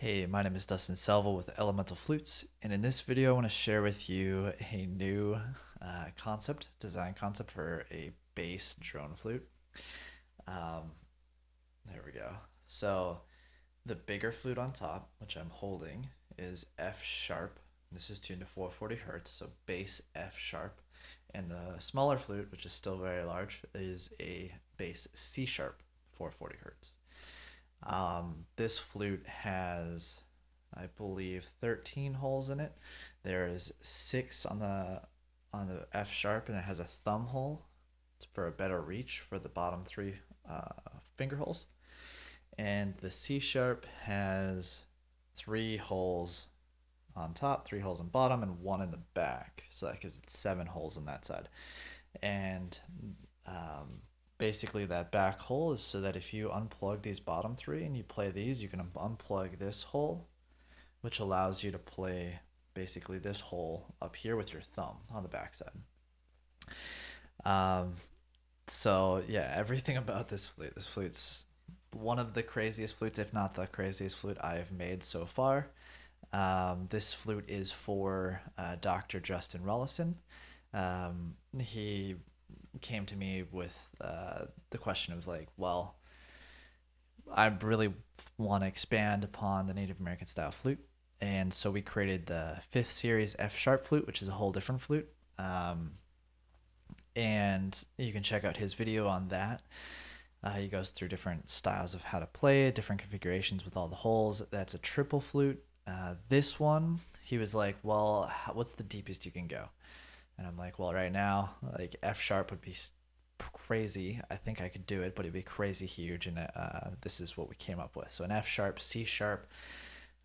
Hey, my name is Dustin Selva with Elemental Flutes, and in this video, I want to share with you a new design concept for a bass drone flute. Um, there we go. So the bigger flute on top, which I'm holding, is F sharp. This is tuned to 440 hertz, so bass F sharp. And the smaller flute, which is still very large, is a bass C sharp, 440 hertz. This flute has, I believe, 13 holes in it. There's 6 on the F sharp, and it has a thumb hole for a better reach for the bottom 3 finger holes. And the C sharp has 3 holes on top, 3 holes on bottom, and 1 in the back. So that gives it 7 holes on that side. And basically that back hole is so that if you unplug these bottom 3 and you play these, you can unplug this hole, which allows you to play basically this hole up here with your thumb on the back side. So yeah, everything about this flute's one of the craziest flutes, if not the craziest flute I've made so far. This flute is for Dr. Justin Rollefson. He came to me with the question of like, well, I really want to expand upon the Native American style flute. And so we created the 5th series F sharp flute, which is a whole different flute. And you can check out his video on that. He goes through different styles of how to play it, different configurations with all the holes. That's a triple flute. This one, he was like, well, what's the deepest you can go? And I'm like, well, right now, like F sharp would be crazy. I think I could do it, but it'd be crazy huge. And this is what we came up with. So an F sharp, C sharp.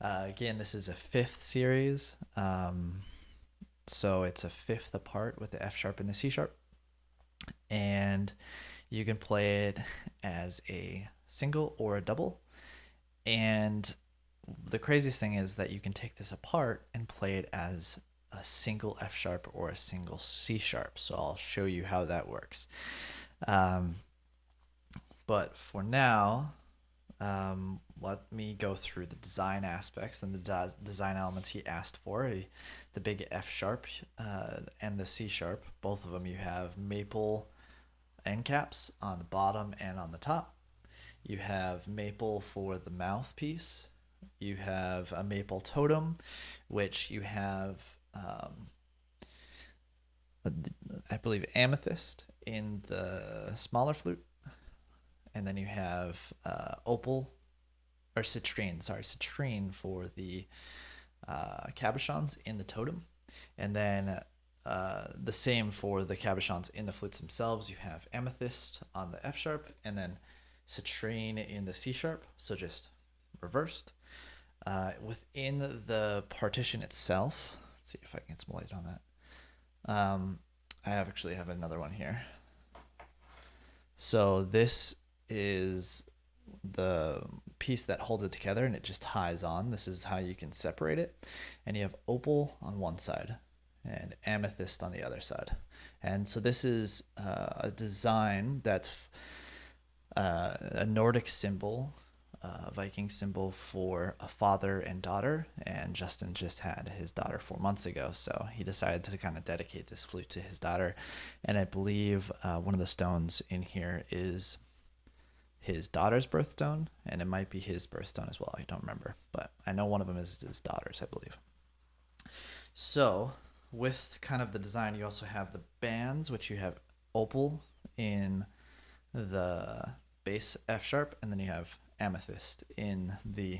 Again, this is a 5th series. So it's a 5th apart with the F sharp and the C sharp. And you can play it as a single or a double. And the craziest thing is that you can take this apart and play it as a single F sharp or a single C sharp. So I'll show you how that works. But for now, let me go through the design aspects and the design elements he asked for. The big F sharp and the C sharp, both of them, you have maple end caps on the bottom and on the top. You have maple for the mouthpiece. You have a maple totem, which you have, I believe, amethyst in the smaller flute. And then you have opal, or citrine for the cabochons in the totem. And then the same for the cabochons in the flutes themselves. You have amethyst on the F sharp, and then citrine in the C sharp, so just reversed. Within the partition itself, let's see if I can get some light on that. I actually have another one here. So this is the piece that holds it together, and it just ties on. This is how you can separate it. And you have opal on one side and amethyst on the other side. And so this is a design that's a Nordic symbol, Viking symbol for a father and daughter. And Justin just had his daughter 4 months ago, so he decided to kind of dedicate this flute to his daughter. And I believe one of the stones in here is his daughter's birthstone, and it might be his birthstone as well. I don't remember, but I know one of them is his daughter's, I believe. So with kind of the design, you also have the bands, which you have opal in the bass F sharp, and then you have amethyst in the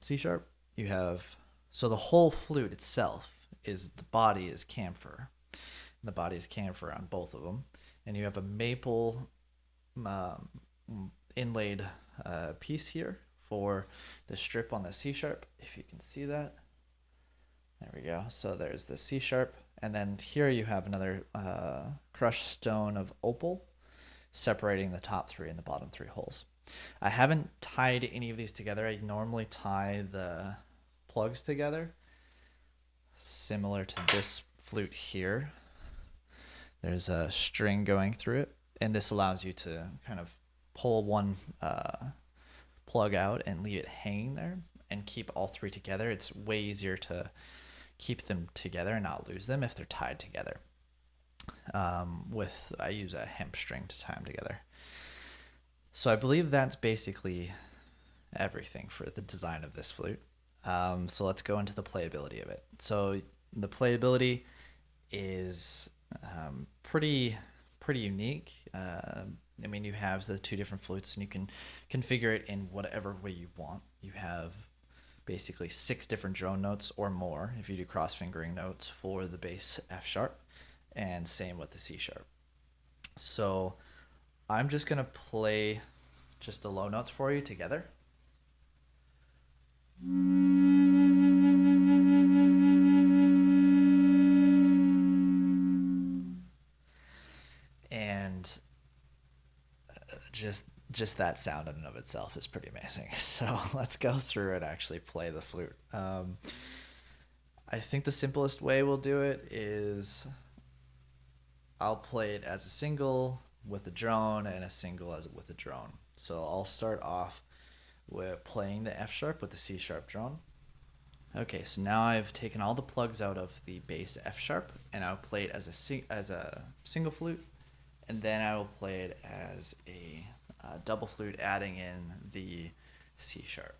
C sharp. You have, so the whole flute itself is, the body is camphor. The body is camphor on both of them, and you have a maple inlaid piece here for the strip on the C sharp, if you can see that. There we go. So there's the C sharp, and then here you have another crushed stone of opal separating the top 3 and the bottom 3 holes. I haven't tied any of these together. I normally tie the plugs together, similar to this flute here. There's a string going through it, and this allows you to kind of pull one plug out and leave it hanging there and keep all three together. It's way easier to keep them together and not lose them if they're tied together. I use a hemp string to tie them together. So I believe that's basically everything for the design of this flute. So let's go into the playability of it. So the playability is pretty unique. I mean, you have the two different flutes, and you can configure it in whatever way you want. You have basically 6 different drone notes or more if you do cross fingering notes for the bass F sharp, and same with the C sharp. So I'm just gonna play just the low notes for you together. And just that sound in and of itself is pretty amazing. So let's go through and actually play the flute. I think the simplest way we'll do it is I'll play it as a single with a drone and a single with a drone. So I'll start off with playing the F sharp with the C sharp drone. Okay, so now I've taken all the plugs out of the bass F sharp, and I'll play it as a single flute, and then I will play it as a double flute, adding in the C sharp.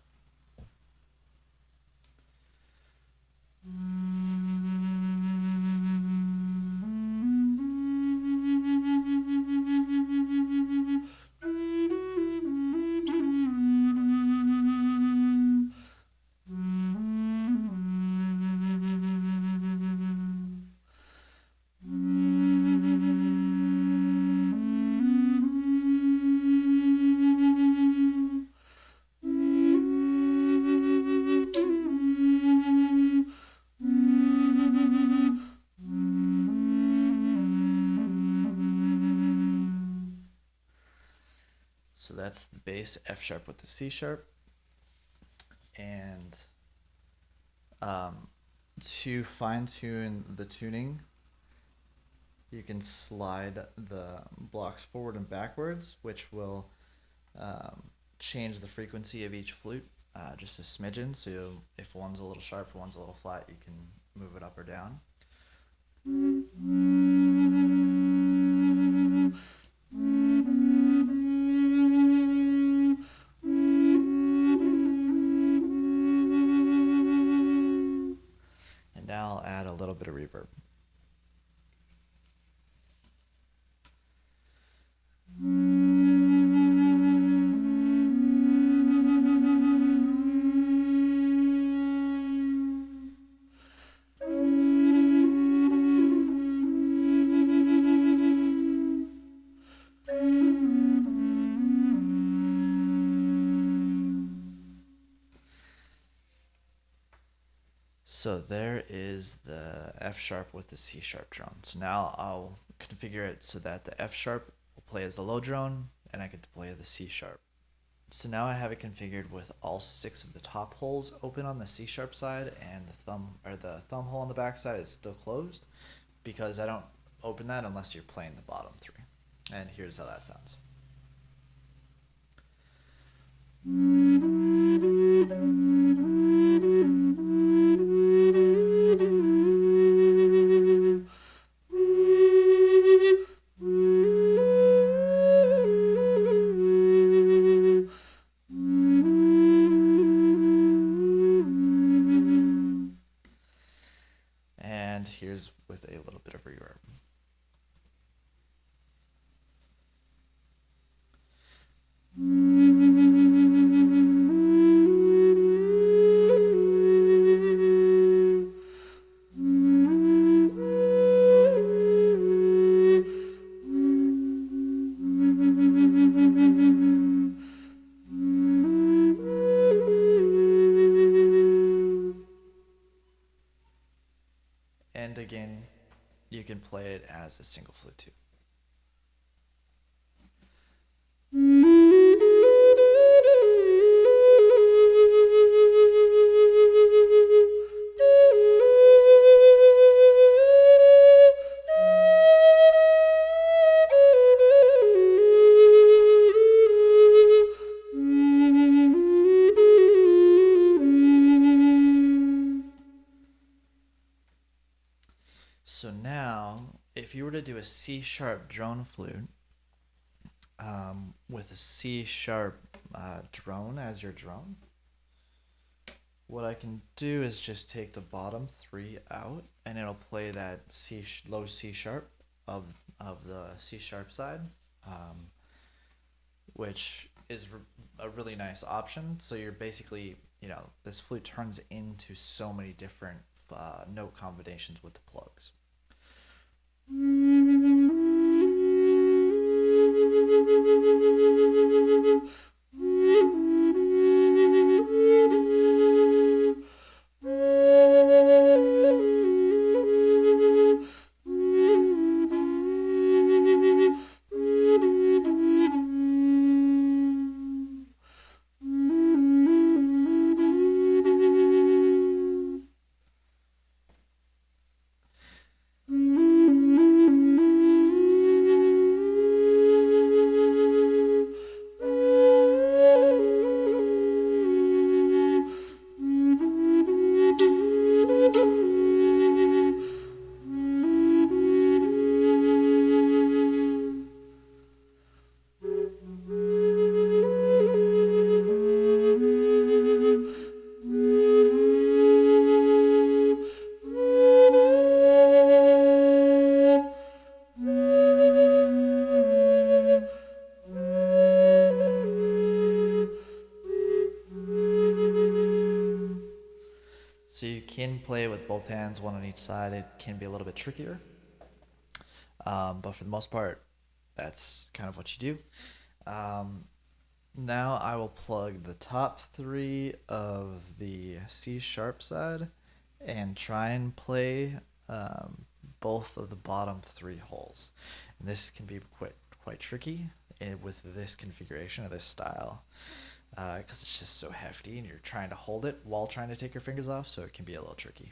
So that's the bass F sharp with the C sharp. And to fine tune the tuning, you can slide the blocks forward and backwards, which will change the frequency of each flute just a smidgen. So if one's a little sharp or one's a little flat, you can move it up or down. And now I'll add a little bit of reverb. So there is the F sharp with the C sharp drone. So now I'll configure it so that the F sharp will play as the low drone, and I get to play the C sharp. So now I have it configured with all 6 of the top holes open on the C sharp side, and the thumb hole on the back side is still closed, because I don't open that unless you're playing the bottom 3. And here's how that sounds. And here's with a little bit of reverb. And again, you can play it as a single flute too. you were to do a C sharp drone flute with a C sharp drone as your drone, what I can do is just take the bottom three out, and it'll play that low C sharp of the C sharp side, which is a really nice option. So you're basically, this flute turns into so many different note combinations with the plugs. So you can play with both hands, one on each side. It can be a little bit trickier, but for the most part, that's kind of what you do. Now I will plug the top three of the C sharp side and try and play both of the bottom three holes. And this can be quite tricky with this configuration of this style, because it's just so hefty and you're trying to hold it while trying to take your fingers off, so it can be a little tricky.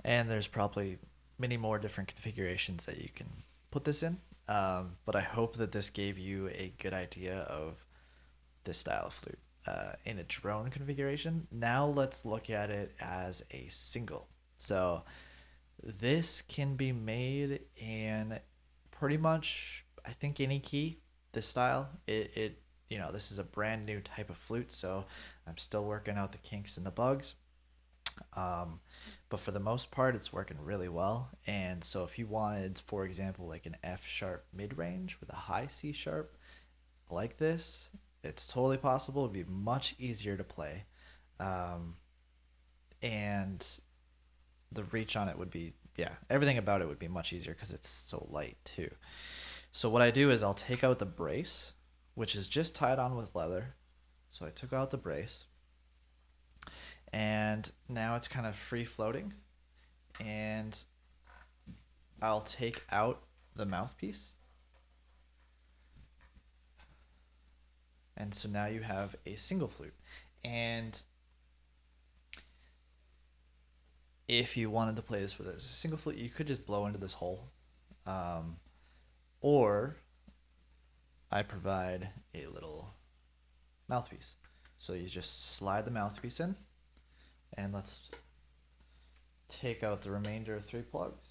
And there's probably many more different configurations that you can put this in. But I hope that this gave you a good idea of this style of flute in a drone configuration. Now let's look at it as a single. So this can be made in pretty much, I think, any key. This style, this is a brand new type of flute, so I'm still working out the kinks and the bugs. But for the most part, it's working really well. And so if you wanted, for example, like an F sharp mid range with a high C sharp like this, it's totally possible. It'd be much easier to play. And the reach on it would be, everything about it would be much easier because it's so light too. So what I do is I'll take out the brace, which is just tied on with leather. So I took out the brace. And now it's kind of free floating, and I'll take out the mouthpiece, and so now you have a single flute. And if you wanted to play this with a single flute, you could just blow into this hole, or I provide a little mouthpiece. So you just slide the mouthpiece in. And let's take out the remainder of 3 plugs.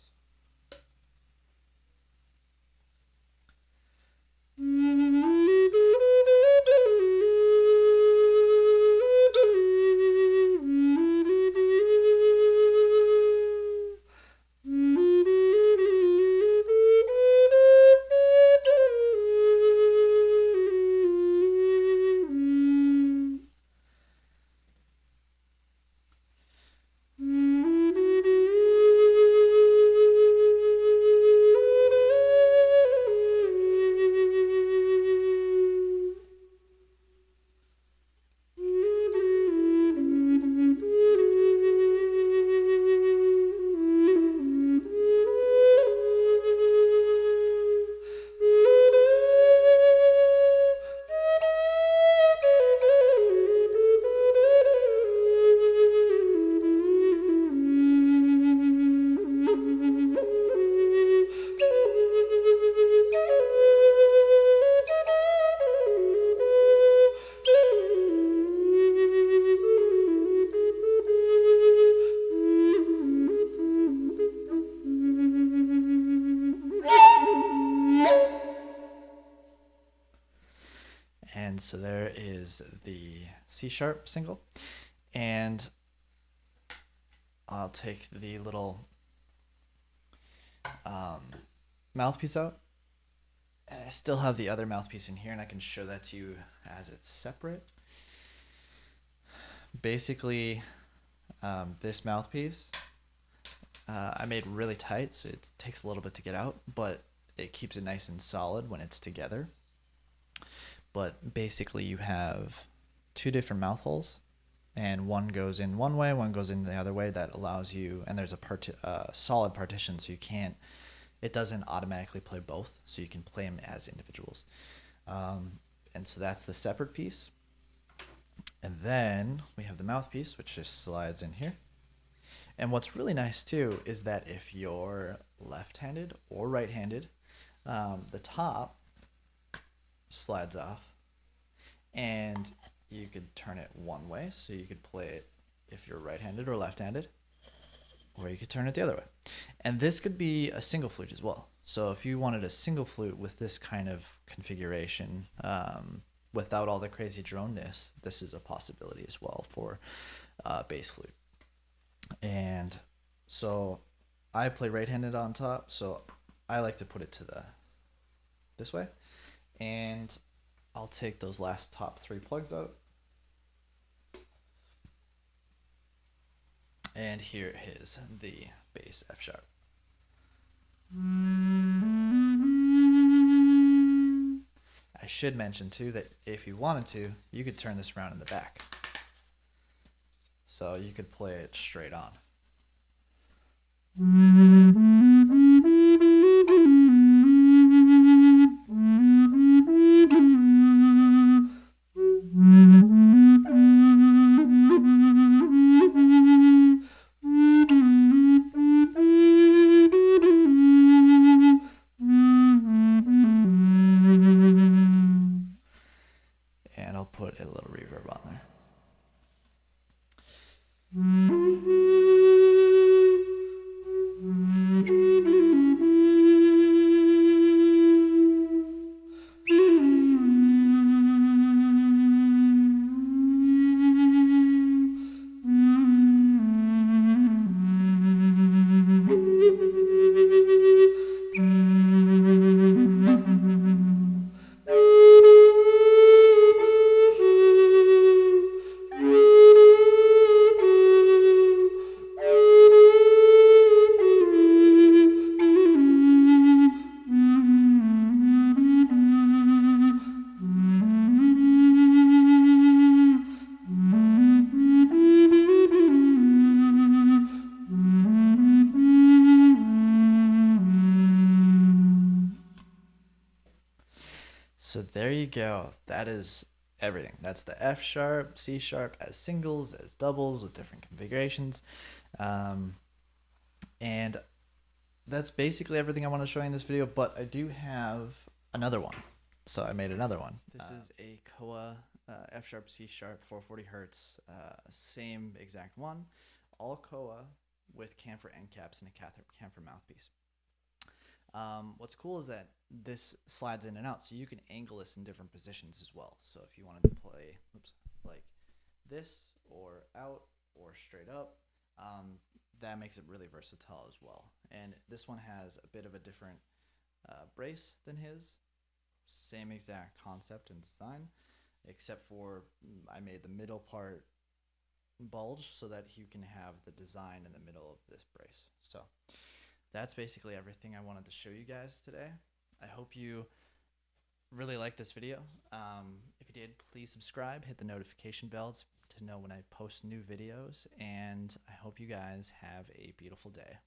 And so there is the C sharp single, and I'll take the little mouthpiece out, and I still have the other mouthpiece in here, and I can show that to you as it's separate. Basically, this mouthpiece I made really tight, so it takes a little bit to get out, but it keeps it nice and solid when it's together. But basically you have two different mouth holes, and one goes in one way, one goes in the other way. That allows you, and there's a solid partition, so it doesn't automatically play both, so you can play them as individuals. And so that's the separate piece. And then we have the mouthpiece, which just slides in here. And what's really nice too is that if you're left-handed or right-handed, the top slides off, and you could turn it one way, so you could play it if you're right-handed or left-handed, or you could turn it the other way. And this could be a single flute as well. So if you wanted a single flute with this kind of configuration, without all the crazy droneness, this is a possibility as well for bass flute. And so I play right-handed on top, so I like to put it to this way. And I'll take those last top three plugs out. And here is the bass F sharp. I should mention too that if you wanted to, you could turn this around in the back. So you could play it straight on. And I'll put a little reverb on there. So there you go. That is everything. That's the F sharp, C sharp as singles, as doubles with different configurations. And that's basically everything I want to show you in this video, but I do have another one. So I made another one. This is a Koa F sharp, C sharp, 440 hertz, same exact one, all Koa with camphor end caps and a camphor mouthpiece. What's cool is that this slides in and out, so you can angle this in different positions as well. So if you wanted to play like this, or out, or straight up, that makes it really versatile as well. And this one has a bit of a different brace than his. Same exact concept and design, except for I made the middle part bulge so that you can have the design in the middle of this brace. So that's basically everything I wanted to show you guys today. I hope you really liked this video. If you did, please subscribe, hit the notification bell to know when I post new videos, and I hope you guys have a beautiful day.